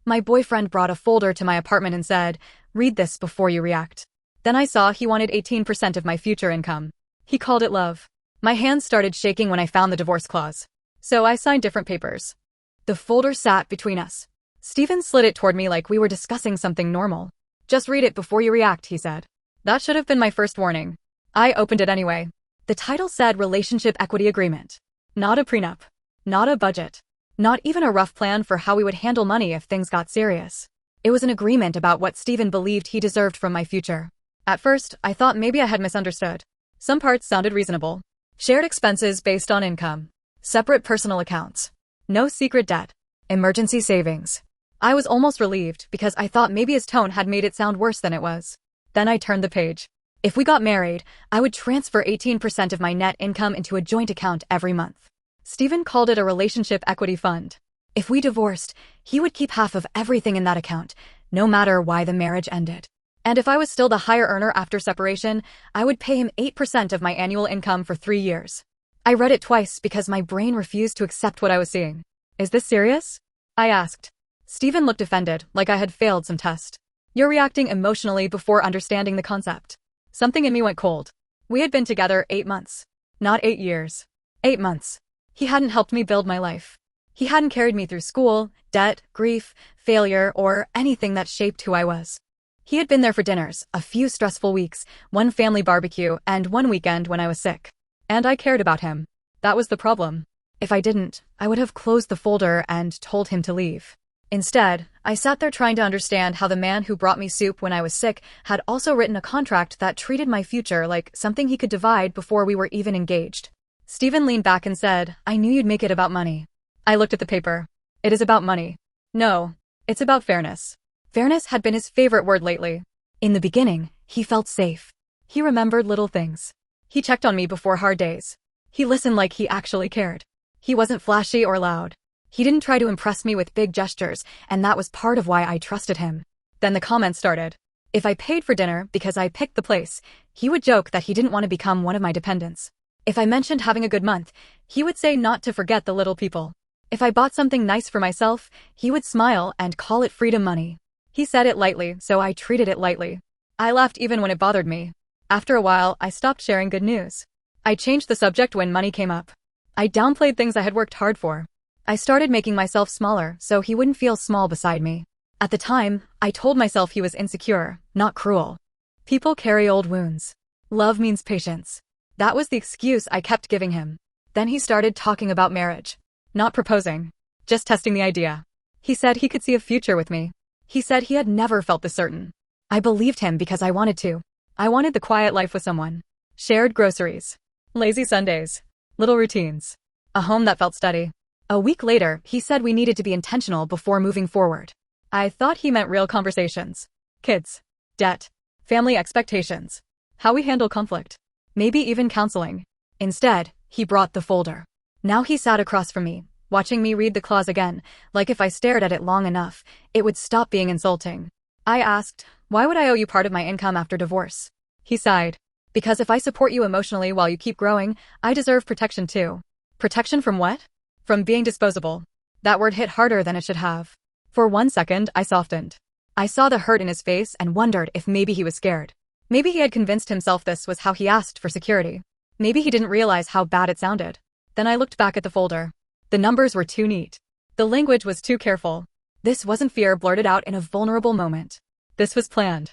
My boyfriend brought a folder to my apartment and said, "Read this before you react." Then I saw he wanted 18% of my future income. He called it love. My hands started shaking when I found the divorce clause. So I signed different papers. The folder sat between us. Steven slid it toward me like we were discussing something normal. "Just read it before you react," he said. That should have been my first warning. I opened it anyway. The title said Relationship Equity Agreement. Not a prenup. Not a budget. Not even a rough plan for how we would handle money if things got serious. It was an agreement about what Steven believed he deserved from my future. At first, I thought maybe I had misunderstood. Some parts sounded reasonable. Shared expenses based on income. Separate personal accounts. No secret debt. Emergency savings. I was almost relieved because I thought maybe his tone had made it sound worse than it was. Then I turned the page. If we got married, I would transfer 18% of my net income into a joint account every month. Steven called it a relationship equity fund. If we divorced, he would keep half of everything in that account, no matter why the marriage ended. And if I was still the higher earner after separation, I would pay him 8% of my annual income for 3 years. I read it twice because my brain refused to accept what I was seeing. "Is this serious?" I asked. Steven looked offended, like I had failed some test. "You're reacting emotionally before understanding the concept." Something in me went cold. We had been together 8 months. Not 8 years. 8 months. He hadn't helped me build my life. He hadn't carried me through school, debt, grief, failure, or anything that shaped who I was. He had been there for dinners, a few stressful weeks, one family barbecue, and one weekend when I was sick. And I cared about him. That was the problem. If I didn't, I would have closed the folder and told him to leave. Instead, I sat there trying to understand how the man who brought me soup when I was sick had also written a contract that treated my future like something he could divide before we were even engaged. Steven leaned back and said, "I knew you'd make it about money." I looked at the paper. "It is about money." "No, it's about fairness." Fairness had been his favorite word lately. In the beginning, he felt safe. He remembered little things. He checked on me before hard days. He listened like he actually cared. He wasn't flashy or loud. He didn't try to impress me with big gestures, and that was part of why I trusted him. Then the comments started. If I paid for dinner because I picked the place, he would joke that he didn't want to become one of my dependents. If I mentioned having a good month, he would say not to forget the little people. If I bought something nice for myself, he would smile and call it freedom money. He said it lightly, so I treated it lightly. I laughed even when it bothered me. After a while, I stopped sharing good news. I changed the subject when money came up. I downplayed things I had worked hard for. I started making myself smaller so he wouldn't feel small beside me. At the time, I told myself he was insecure, not cruel. People carry old wounds. Love means patience. That was the excuse I kept giving him. Then he started talking about marriage. Not proposing. Just testing the idea. He said he could see a future with me. He said he had never felt this certain. I believed him because I wanted to. I wanted the quiet life with someone. Shared groceries. Lazy Sundays. Little routines. A home that felt steady. A week later, he said we needed to be intentional before moving forward. I thought he meant real conversations. Kids. Debt. Family expectations. How we handle conflict. Maybe even counseling. Instead, he brought the folder. Now he sat across from me, watching me read the clause again, like if I stared at it long enough, it would stop being insulting. I asked, "Why would I owe you part of my income after divorce?" He sighed. "Because if I support you emotionally while you keep growing, I deserve protection too." Protection from what? From being disposable. That word hit harder than it should have. For 1 second, I softened. I saw the hurt in his face and wondered if maybe he was scared. Maybe he had convinced himself this was how he asked for security. Maybe he didn't realize how bad it sounded. Then I looked back at the folder. The numbers were too neat. The language was too careful. This wasn't fear blurted out in a vulnerable moment. This was planned.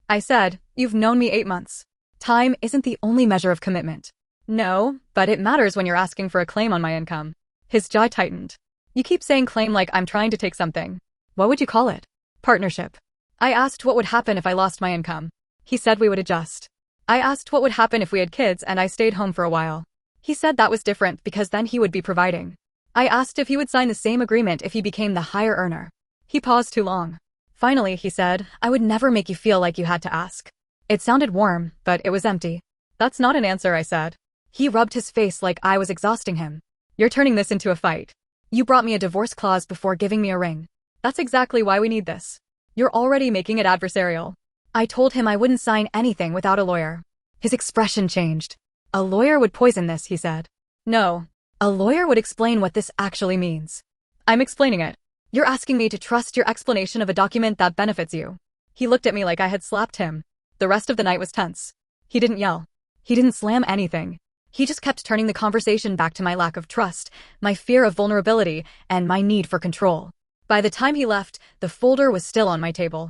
I said, "You've known me 8 months. Time isn't the only measure of commitment." "No, but it matters when you're asking for a claim on my income." His jaw tightened. "You keep saying claim like I'm trying to take something. What would you call it?" "Partnership." I asked what would happen if I lost my income. He said we would adjust. I asked what would happen if we had kids and I stayed home for a while. He said that was different because then he would be providing. I asked if he would sign the same agreement if he became the higher earner. He paused too long. Finally, he said, "I would never make you feel like you had to ask." It sounded warm, but it was empty. "That's not an answer," I said. He rubbed his face like I was exhausting him. "You're turning this into a fight. You brought me a divorce clause before giving me a ring. That's exactly why we need this. You're already making it adversarial." I told him I wouldn't sign anything without a lawyer. His expression changed. "A lawyer would poison this," he said. "No. A lawyer would explain what this actually means." "I'm explaining it." You're asking me to trust your explanation of a document that benefits you. He looked at me like I had slapped him. The rest of the night was tense. He didn't yell. He didn't slam anything. He just kept turning the conversation back to my lack of trust, my fear of vulnerability, and my need for control. By the time he left, the folder was still on my table.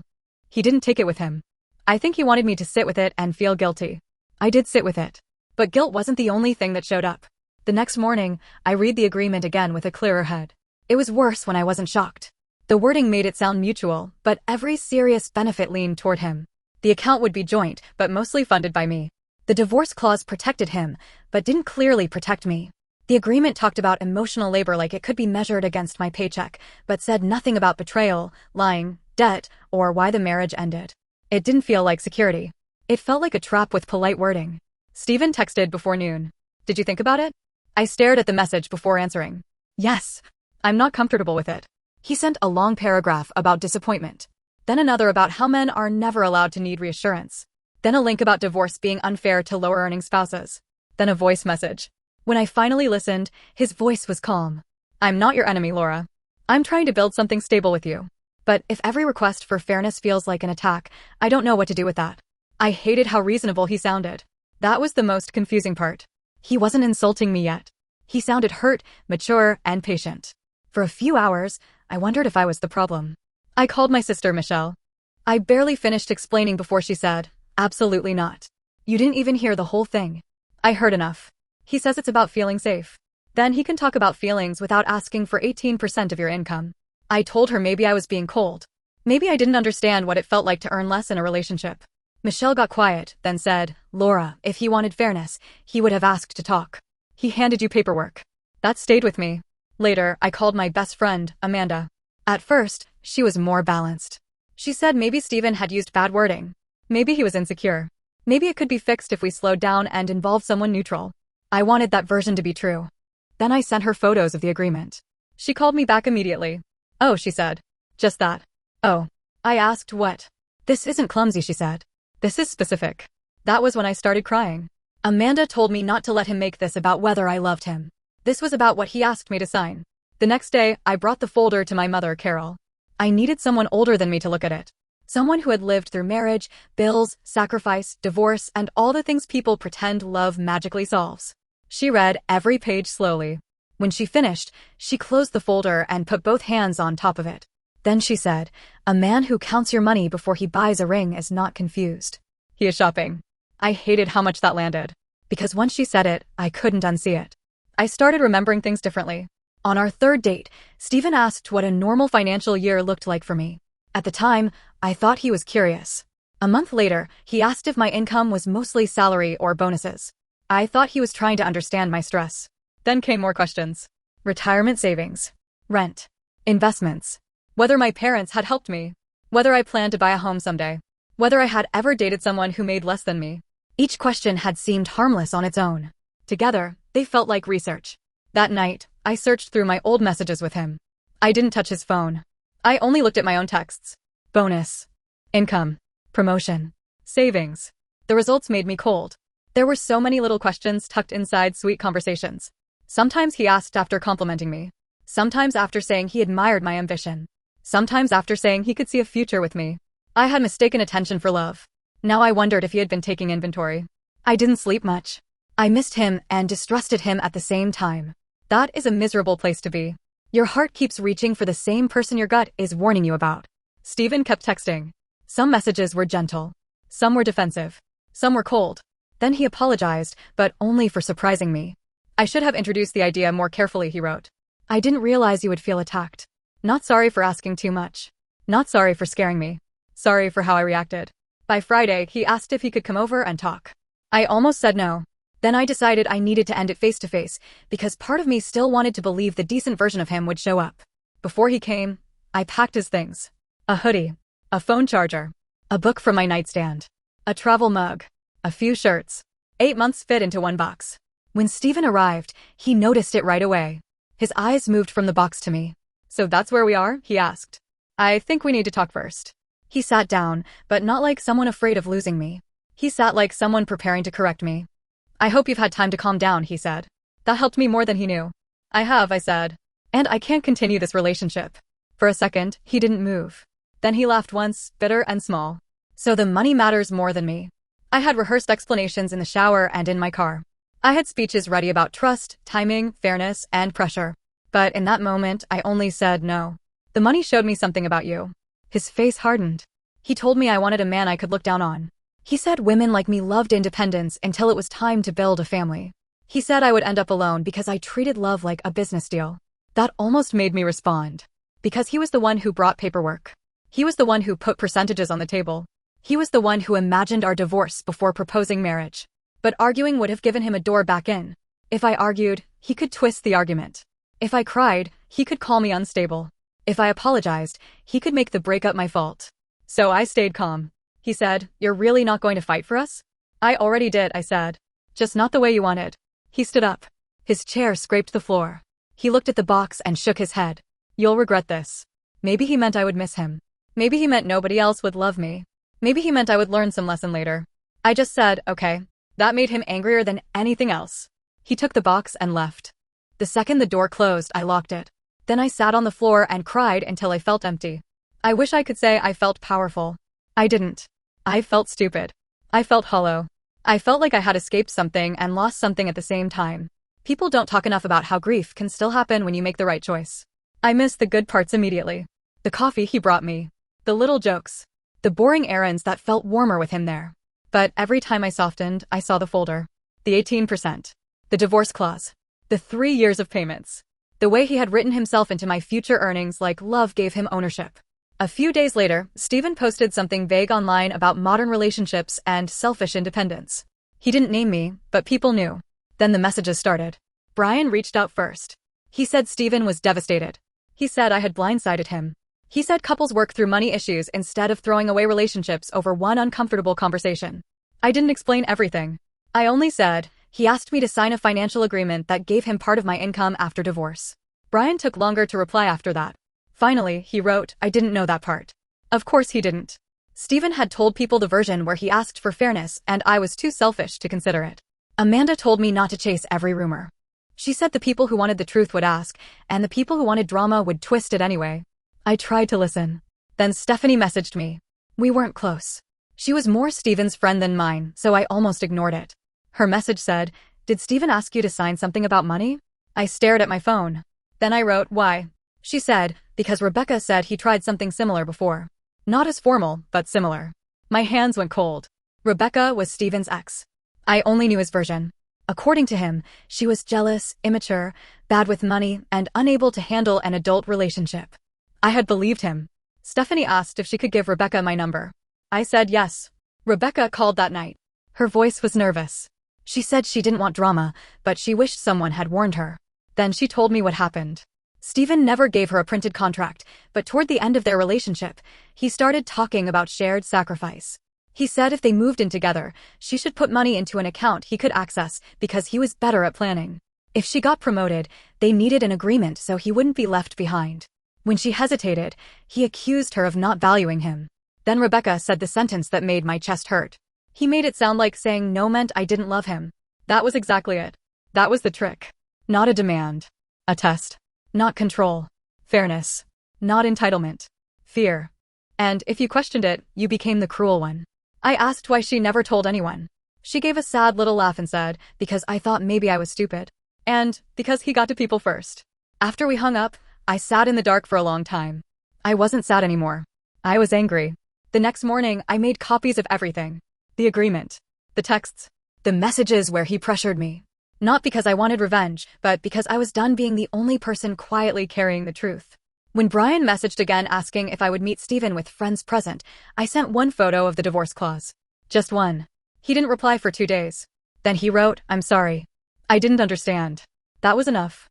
He didn't take it with him. I think he wanted me to sit with it and feel guilty. I did sit with it. But guilt wasn't the only thing that showed up. The next morning, I read the agreement again with a clearer head. It was worse when I wasn't shocked. The wording made it sound mutual, but every serious benefit leaned toward him. The account would be joint, but mostly funded by me. The divorce clause protected him, but didn't clearly protect me. The agreement talked about emotional labor like it could be measured against my paycheck, but said nothing about betrayal, lying, debt, or why the marriage ended. It didn't feel like security. It felt like a trap with polite wording. Stephen texted before noon. Did you think about it? I stared at the message before answering. Yes. I'm not comfortable with it. He sent a long paragraph about disappointment. Then another about how men are never allowed to need reassurance. Then a link about divorce being unfair to lower-earning spouses. Then a voice message. When I finally listened, his voice was calm. I'm not your enemy, Laura. I'm trying to build something stable with you. But if every request for fairness feels like an attack, I don't know what to do with that. I hated how reasonable he sounded. That was the most confusing part. He wasn't insulting me yet. He sounded hurt, mature, and patient. For a few hours, I wondered if I was the problem. I called my sister, Michelle. I barely finished explaining before she said, absolutely not. You didn't even hear the whole thing. I heard enough. He says it's about feeling safe. Then he can talk about feelings without asking for 18% of your income. I told her maybe I was being cold. Maybe I didn't understand what it felt like to earn less in a relationship. Michelle got quiet, then said, Laura, if he wanted fairness, he would have asked to talk. He handed you paperwork. That stayed with me. Later, I called my best friend, Amanda. At first, she was more balanced. She said maybe Stephen had used bad wording. Maybe he was insecure. Maybe it could be fixed if we slowed down and involved someone neutral. I wanted that version to be true. Then I sent her photos of the agreement. She called me back immediately. Oh, she said. Just that. Oh. I asked what? This isn't clumsy, she said. This is specific. That was when I started crying. Amanda told me not to let him make this about whether I loved him. This was about what he asked me to sign. The next day, I brought the folder to my mother, Carol. I needed someone older than me to look at it. Someone who had lived through marriage, bills, sacrifice, divorce, and all the things people pretend love magically solves. She read every page slowly. When she finished, she closed the folder and put both hands on top of it. Then she said, a man who counts your money before he buys a ring is not confused. He is shopping. I hated how much that landed. Because once she said it, I couldn't unsee it. I started remembering things differently. On our third date, Stephen asked what a normal financial year looked like for me. At the time, I thought he was curious. A month later, he asked if my income was mostly salary or bonuses. I thought he was trying to understand my stress. Then came more questions. Retirement savings. Rent. Investments. Whether my parents had helped me. Whether I planned to buy a home someday. Whether I had ever dated someone who made less than me. Each question had seemed harmless on its own. Together, they felt like research. That night, I searched through my old messages with him. I didn't touch his phone. I only looked at my own texts. Bonus. Income. Promotion. Savings. The results made me cold. There were so many little questions tucked inside sweet conversations. Sometimes he asked after complimenting me. Sometimes after saying he admired my ambition. Sometimes after saying he could see a future with me. I had mistaken attention for love. Now I wondered if he had been taking inventory. I didn't sleep much. I missed him and distrusted him at the same time. That is a miserable place to be. Your heart keeps reaching for the same person your gut is warning you about. Stephen kept texting. Some messages were gentle. Some were defensive. Some were cold. Then he apologized, but only for surprising me. I should have introduced the idea more carefully, he wrote. I didn't realize you would feel attacked. Not sorry for asking too much. Not sorry for scaring me. Sorry for how I reacted. By Friday, he asked if he could come over and talk. I almost said no. Then I decided I needed to end it face to face, because part of me still wanted to believe the decent version of him would show up. Before he came, I packed his things. A hoodie. A phone charger. A book from my nightstand. A travel mug. A few shirts. 8 months fit into one box. When Stephen arrived, he noticed it right away. His eyes moved from the box to me. So that's where we are? He asked. I think we need to talk first. He sat down, but not like someone afraid of losing me. He sat like someone preparing to correct me. I hope you've had time to calm down, he said. That helped me more than he knew. I have, I said. And I can't continue this relationship. For a second, he didn't move. Then he laughed once, bitter and small. So the money matters more than me. I had rehearsed explanations in the shower and in my car. I had speeches ready about trust, timing, fairness, and pressure. But in that moment, I only said no. The money showed me something about you. His face hardened. He told me I wanted a man I could look down on. He said women like me loved independence until it was time to build a family. He said I would end up alone because I treated love like a business deal. That almost made me respond. Because he was the one who brought paperwork. He was the one who put percentages on the table. He was the one who imagined our divorce before proposing marriage. But arguing would have given him a door back in. If I argued, he could twist the argument. If I cried, he could call me unstable. If I apologized, he could make the breakup my fault. So I stayed calm. He said, "You're really not going to fight for us?" "I already did," I said. "Just not the way you wanted." He stood up. His chair scraped the floor. He looked at the box and shook his head. "You'll regret this." Maybe he meant I would miss him. Maybe he meant nobody else would love me. Maybe he meant I would learn some lesson later. I just said, okay. That made him angrier than anything else. He took the box and left. The second the door closed, I locked it. Then I sat on the floor and cried until I felt empty. I wish I could say I felt powerful. I didn't. I felt stupid. I felt hollow. I felt like I had escaped something and lost something at the same time. People don't talk enough about how grief can still happen when you make the right choice. I missed the good parts immediately. The coffee he brought me. The little jokes. The boring errands that felt warmer with him there. But every time I softened, I saw the folder. The 18%. The divorce clause. The 3 years of payments. The way he had written himself into my future earnings like love gave him ownership. A few days later, Stephen posted something vague online about modern relationships and selfish independence. He didn't name me, but people knew. Then the messages started. Brian reached out first. He said Stephen was devastated. He said I had blindsided him. He said couples work through money issues instead of throwing away relationships over one uncomfortable conversation. I didn't explain everything. I only said, he asked me to sign a financial agreement that gave him part of my income after divorce. Brian took longer to reply after that. Finally, he wrote, I didn't know that part. Of course he didn't. Stephen had told people the version where he asked for fairness and I was too selfish to consider it. Amanda told me not to chase every rumor. She said the people who wanted the truth would ask, and the people who wanted drama would twist it anyway. I tried to listen. Then Stephanie messaged me. We weren't close. She was more Stephen's friend than mine, so I almost ignored it. Her message said, did Stephen ask you to sign something about money? I stared at my phone. Then I wrote, why? She said, because Rebecca said he tried something similar before. Not as formal, but similar. My hands went cold. Rebecca was Stephen's ex. I only knew his version. According to him, she was jealous, immature, bad with money, and unable to handle an adult relationship. I had believed him. Stephanie asked if she could give Rebecca my number. I said yes. Rebecca called that night. Her voice was nervous. She said she didn't want drama, but she wished someone had warned her. Then she told me what happened. Stephen never gave her a printed contract, but toward the end of their relationship, he started talking about shared sacrifice. He said if they moved in together, she should put money into an account he could access because he was better at planning. If she got promoted, they needed an agreement so he wouldn't be left behind. When she hesitated, he accused her of not valuing him. Then Rebecca said the sentence that made my chest hurt. He made it sound like saying no meant I didn't love him. That was exactly it. That was the trick. Not a demand. A test. Not control. Fairness. Not entitlement. Fear. And if you questioned it, you became the cruel one. I asked why she never told anyone. She gave a sad little laugh and said, because I thought maybe I was stupid. And because he got to people first. After we hung up, I sat in the dark for a long time. I wasn't sad anymore. I was angry. The next morning, I made copies of everything. The agreement. The texts. The messages where he pressured me. Not because I wanted revenge, but because I was done being the only person quietly carrying the truth. When Brian messaged again asking if I would meet Stephen with friends present, I sent one photo of the divorce clause. Just one. He didn't reply for 2 days. Then he wrote, I'm sorry. I didn't understand. That was enough.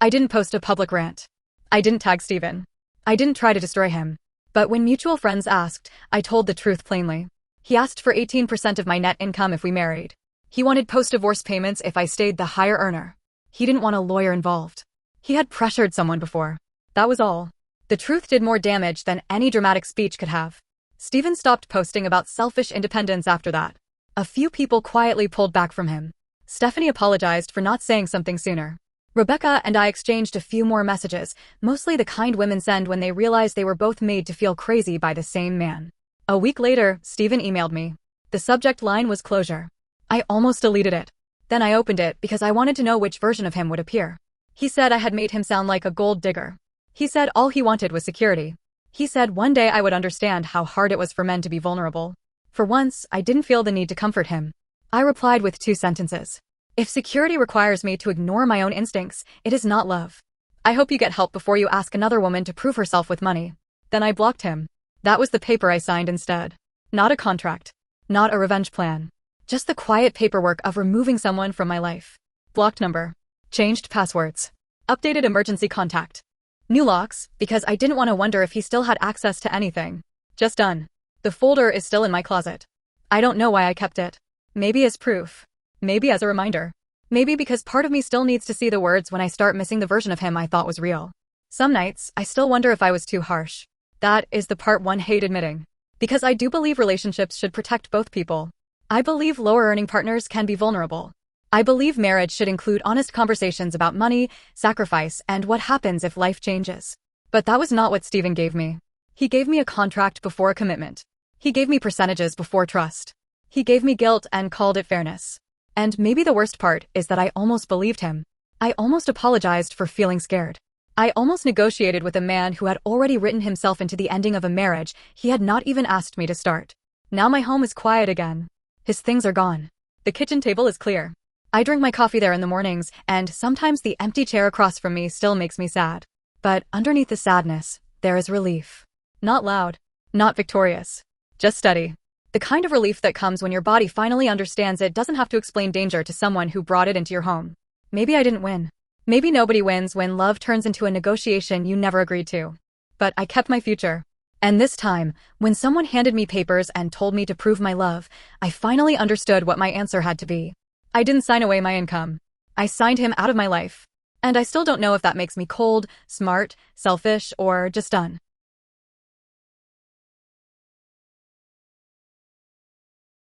I didn't post a public rant. I didn't tag Stephen. I didn't try to destroy him. But when mutual friends asked, I told the truth plainly. He asked for 18% of my net income if we married. He wanted post-divorce payments if I stayed the higher earner. He didn't want a lawyer involved. He had pressured someone before. That was all. The truth did more damage than any dramatic speech could have. Stephen stopped posting about selfish independence after that. A few people quietly pulled back from him. Stephanie apologized for not saying something sooner. Rebecca and I exchanged a few more messages, mostly the kind women send when they realize they were both made to feel crazy by the same man. A week later, Steven emailed me. The subject line was closure. I almost deleted it. Then I opened it because I wanted to know which version of him would appear. He said I had made him sound like a gold digger. He said all he wanted was security. He said one day I would understand how hard it was for men to be vulnerable. For once, I didn't feel the need to comfort him. I replied with 2 sentences. If security requires me to ignore my own instincts, it is not love. I hope you get help before you ask another woman to prove herself with money. Then I blocked him. That was the paper I signed instead. Not a contract. Not a revenge plan. Just the quiet paperwork of removing someone from my life. Blocked number. Changed passwords. Updated emergency contact. New locks, because I didn't want to wonder if he still had access to anything. Just done. The folder is still in my closet. I don't know why I kept it. Maybe as proof. Maybe as a reminder. Maybe because part of me still needs to see the words when I start missing the version of him I thought was real. Some nights, I still wonder if I was too harsh. That is the part one hate admitting. Because I do believe relationships should protect both people. I believe lower-earning partners can be vulnerable. I believe marriage should include honest conversations about money, sacrifice, and what happens if life changes. But that was not what Steven gave me. He gave me a contract before a commitment. He gave me percentages before trust. He gave me guilt and called it fairness. And maybe the worst part is that I almost believed him. I almost apologized for feeling scared. I almost negotiated with a man who had already written himself into the ending of a marriage he had not even asked me to start. Now my home is quiet again. His things are gone. The kitchen table is clear. I drink my coffee there in the mornings, and sometimes the empty chair across from me still makes me sad. But underneath the sadness, there is relief. Not loud. Not victorious. Just steady. The kind of relief that comes when your body finally understands it doesn't have to explain danger to someone who brought it into your home. Maybe I didn't win. Maybe nobody wins when love turns into a negotiation you never agreed to. But I kept my future. And this time, when someone handed me papers and told me to prove my love, I finally understood what my answer had to be. I didn't sign away my income. I signed him out of my life. And I still don't know if that makes me cold, smart, selfish, or just done.